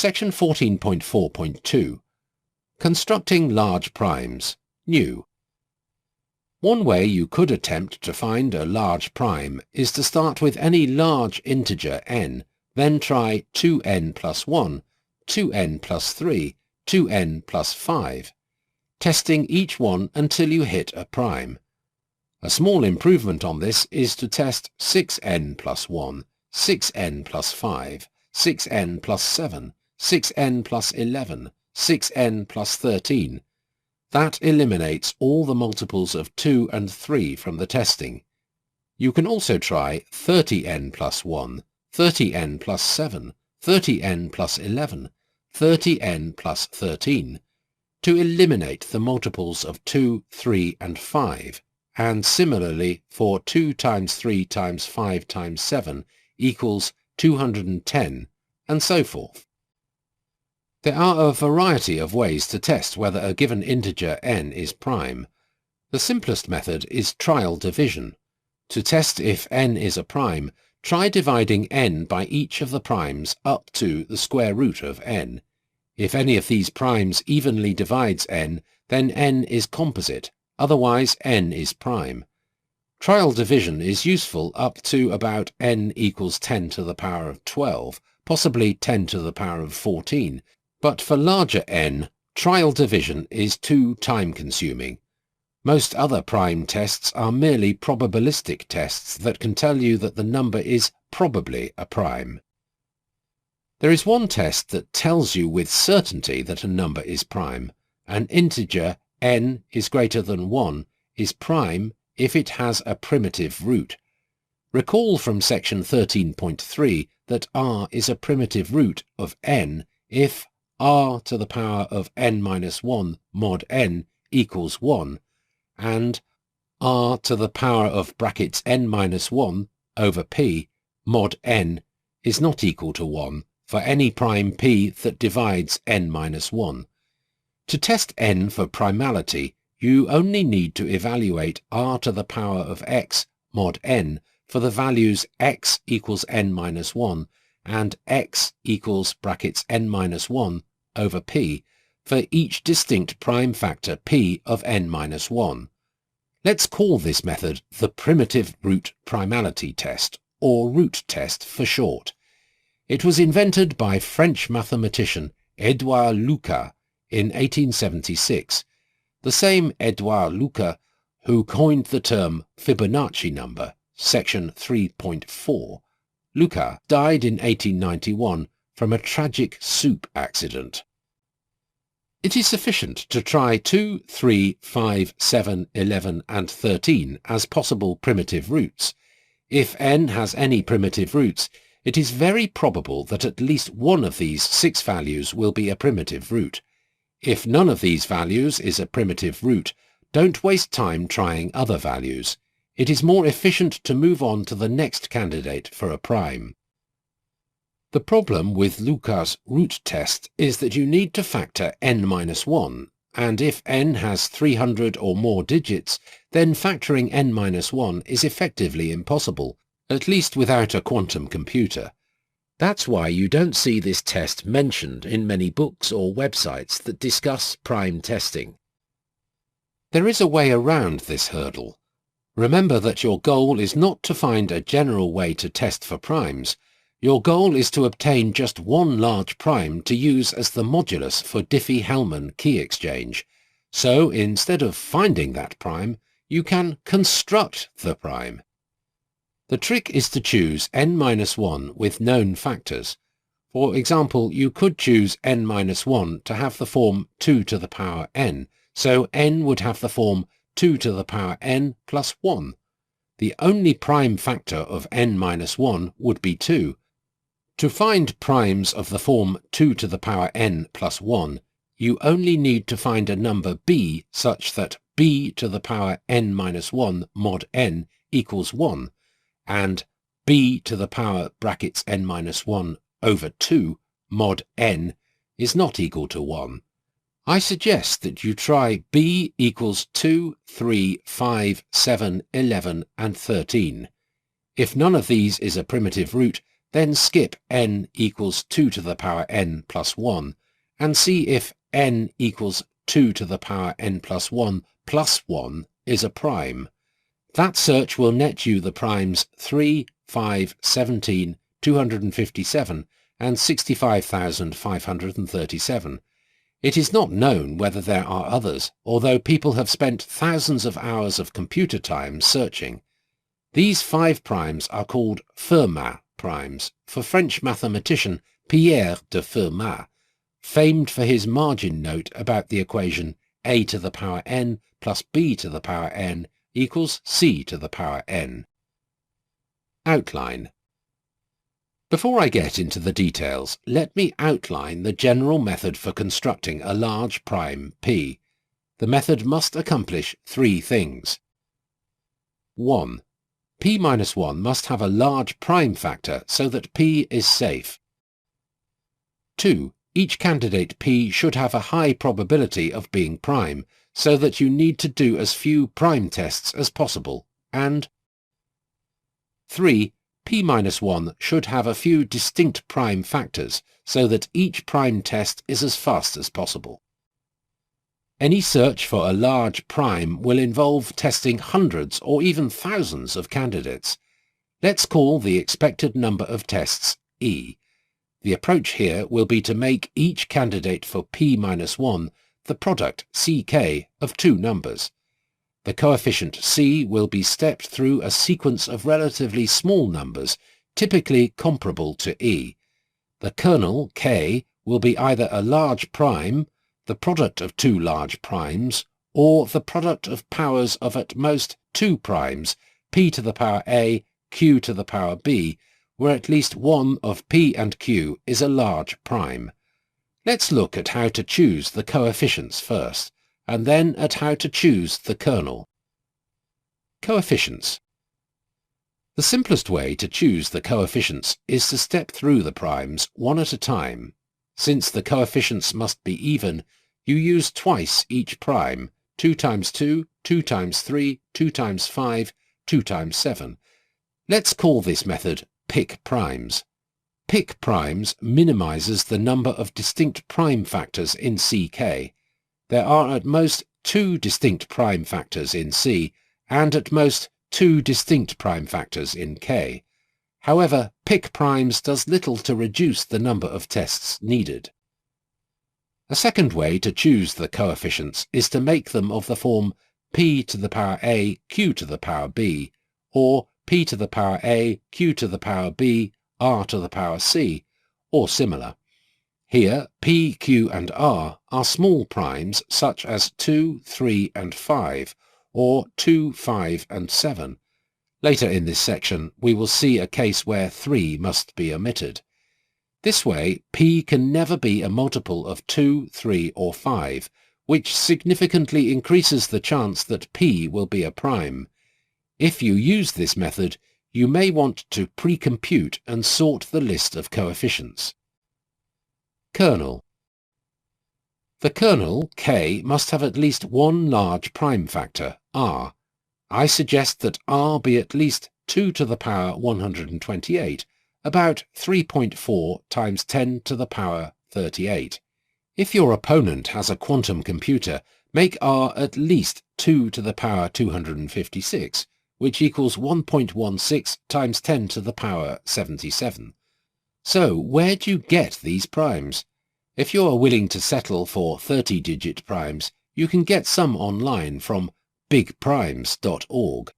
Section 14.4.2. Constructing large primes. New. One way you could attempt to find a large prime is to start with any large integer n, then try 2n plus 1, 2n plus 3, 2n plus 5, testing each one until you hit a prime. A small improvement on this is to test 6n plus 1, 6n plus 5, 6n plus 7, 6n plus 11, 6n plus 13. That eliminates all the multiples of 2 and 3 from the testing. You can also try 30n plus 1, 30n plus 7, 30n plus 11, 30n plus 13, to eliminate the multiples of 2, 3 and 5, and similarly for 2 times 3 times 5 times 7 equals 210, and so forth. There are a variety of ways to test whether a given integer n is prime. The simplest method is trial division. To test if n is a prime, try dividing n by each of the primes up to the square root of n. If any of these primes evenly divides n, then n is composite, otherwise n is prime. Trial division is useful up to about n equals 10 to the power of 12, possibly 10 to the power of 14, but for larger n, trial division is too time-consuming. Most other prime tests are merely probabilistic tests that can tell you that the number is probably a prime. There is one test that tells you with certainty that a number is prime. An integer n is greater than 1 is prime if it has a primitive root. Recall from section 13.3 that r is a primitive root of n if r to the power of n minus 1 mod n equals 1, and r to the power of brackets n minus 1 over p mod n is not equal to 1 for any prime p that divides n minus 1. To test n for primality, you only need to evaluate r to the power of x mod n for the values x equals n minus 1 and x equals brackets n minus 1 over p for each distinct prime factor p of n minus 1. Let's call this method the primitive root primality test, or root test for short. It was invented by French mathematician Édouard Lucas in 1876, the same Édouard Lucas who coined the term Fibonacci number, section 3.4. Lucas died in 1891 from a tragic soup accident. It is sufficient to try 2, 3, 5, 7, 11 and 13 as possible primitive roots. If n has any primitive roots, it is very probable that at least one of these 6 values will be a primitive root. If none of these values is a primitive root, don't waste time trying other values. It is more efficient to move on to the next candidate for a prime. The problem with Lucas' root test is that you need to factor n minus 1, and if n has 300 or more digits, then factoring n minus 1 is effectively impossible, at least without a quantum computer. That's why you don't see this test mentioned in many books or websites that discuss prime testing. There is a way around this hurdle. Remember that your goal is not to find a general way to test for primes. Your goal is to obtain just one large prime to use as the modulus for Diffie-Hellman key exchange. So instead of finding that prime, you can construct the prime. The trick is to choose n minus 1 with known factors. For example, you could choose n minus 1 to have the form 2 to the power n, so n would have the form 2 to the power n plus 1. The only prime factor of n minus 1 would be 2. To find primes of the form 2 to the power n plus 1, you only need to find a number b such that b to the power n minus 1 mod n equals 1, and b to the power brackets n minus 1 over 2 mod n is not equal to 1. I suggest that you try b equals 2, 3, 5, 7, 11 and 13. If none of these is a primitive root, then skip n equals 2 to the power n plus 1 and see if n equals 2 to the power n plus 1 is a prime. That search will net you the primes 3, 5, 17, 257 and 65,537. It is not known whether there are others, although people have spent thousands of hours of computer time searching. These 5 primes are called Fermat primes, for French mathematician Pierre de Fermat, famed for his margin note about the equation a to the power n plus b to the power n equals c to the power n. Outline. Before I get into the details, let me outline the general method for constructing a large prime P. The method must accomplish 3 things. 1. P-1 must have a large prime factor so that P is safe. 2. Each candidate P should have a high probability of being prime, so that you need to do as few prime tests as possible, and 3. P-1 should have a few distinct prime factors, so that each prime test is as fast as possible. Any search for a large prime will involve testing hundreds or even thousands of candidates. Let's call the expected number of tests E. The approach here will be to make each candidate for P-1 the product CK of 2 numbers. The coefficient C will be stepped through a sequence of relatively small numbers, typically comparable to E. The kernel K will be either a large prime, the product of 2 large primes, or the product of powers of at most 2 primes, P to the power A, Q to the power B, where at least one of P and Q is a large prime. Let's look at how to choose the coefficients first, and then at how to choose the kernel. Coefficients. The simplest way to choose the coefficients is to step through the primes one at a time. Since the coefficients must be even, you use twice each prime, 2 times 2, 2 times 3, 2 times 5, 2 times 7. Let's call this method pick primes. Pick primes minimizes the number of distinct prime factors in CK. There are at most 2 distinct prime factors in C, and at most 2 distinct prime factors in K. However, pick primes does little to reduce the number of tests needed. A second way to choose the coefficients is to make them of the form P to the power A, Q to the power B, or P to the power A, Q to the power B, R to the power C, or similar. Here, P, Q and R are small primes such as 2, 3 and 5, or 2, 5 and 7. Later in this section, we will see a case where 3 must be omitted. This way, P can never be a multiple of 2, 3 or 5, which significantly increases the chance that P will be a prime. If you use this method, you may want to pre-compute and sort the list of coefficients. Kernel. The kernel, K, must have at least one large prime factor, R. I suggest that R be at least 2 to the power 128, about 3.4 times 10 to the power 38. If your opponent has a quantum computer, make R at least 2 to the power 256, which equals 1.16 times 10 to the power 77. So, where do you get these primes? If you are willing to settle for 30-digit primes, you can get some online from bigprimes.org.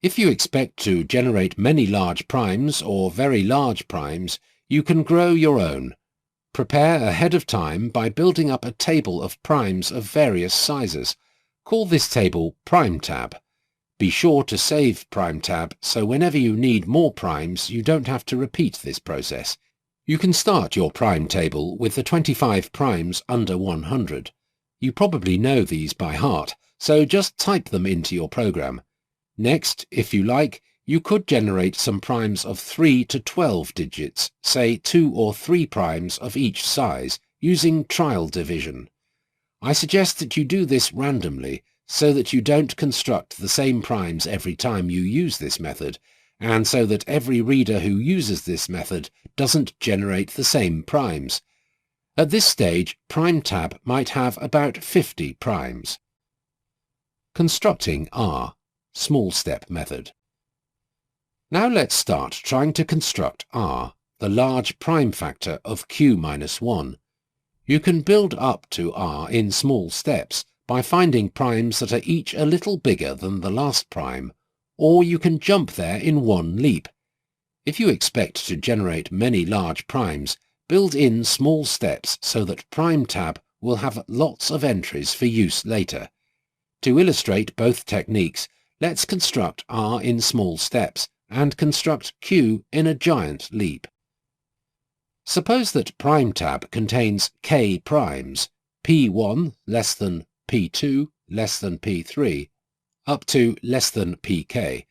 If you expect to generate many large primes or very large primes, you can grow your own. Prepare ahead of time by building up a table of primes of various sizes. Call this table PrimeTab. Be sure to save PrimeTab so whenever you need more primes you don't have to repeat this process. You can start your prime table with the 25 primes under 100. You probably know these by heart, so just type them into your program. Next, if you like, you could generate some primes of 3 to 12 digits, say 2 or 3 primes of each size, using trial division. I suggest that you do this randomly, so that you don't construct the same primes every time you use this method, and so that every reader who uses this method doesn't generate the same primes. At this stage, PrimeTab might have about 50 primes. Constructing R, small step method. Now let's start trying to construct R, the large prime factor of Q-1. You can build up to R in small steps by finding primes that are each a little bigger than the last prime, or you can jump there in one leap. If you expect to generate many large primes, build in small steps so that PrimeTab will have lots of entries for use later. To illustrate both techniques, let's construct R in small steps and construct Q in a giant leap. Suppose that PrimeTab contains k primes, p1 less than p2 less than p3, up to less than pk.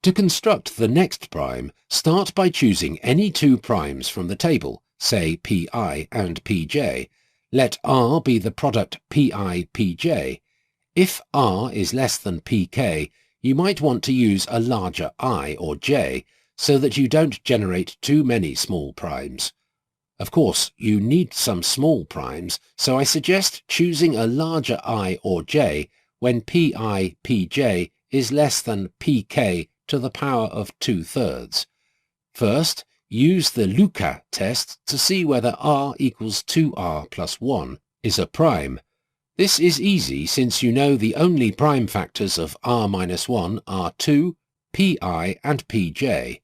To construct the next prime, start by choosing any two primes from the table, say pi and pj. Let R be the product pi-pj. If R is less than pk, you might want to use a larger I or j, so that you don't generate too many small primes. Of course, you need some small primes, so I suggest choosing a larger I or j when pi-pj is less than pk to the power of 2/3. First, use the Lucas test to see whether R equals 2R plus 1 is a prime. This is easy since you know the only prime factors of R-1 are 2, pi and pj.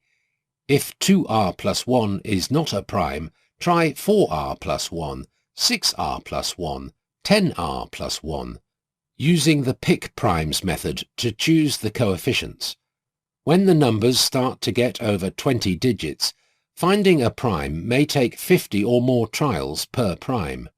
If 2R plus 1 is not a prime, try 4R plus 1, 6R plus 1, 10R plus 1, using the pick primes method to choose the coefficients. When the numbers start to get over 20 digits, finding a prime may take 50 or more trials per prime.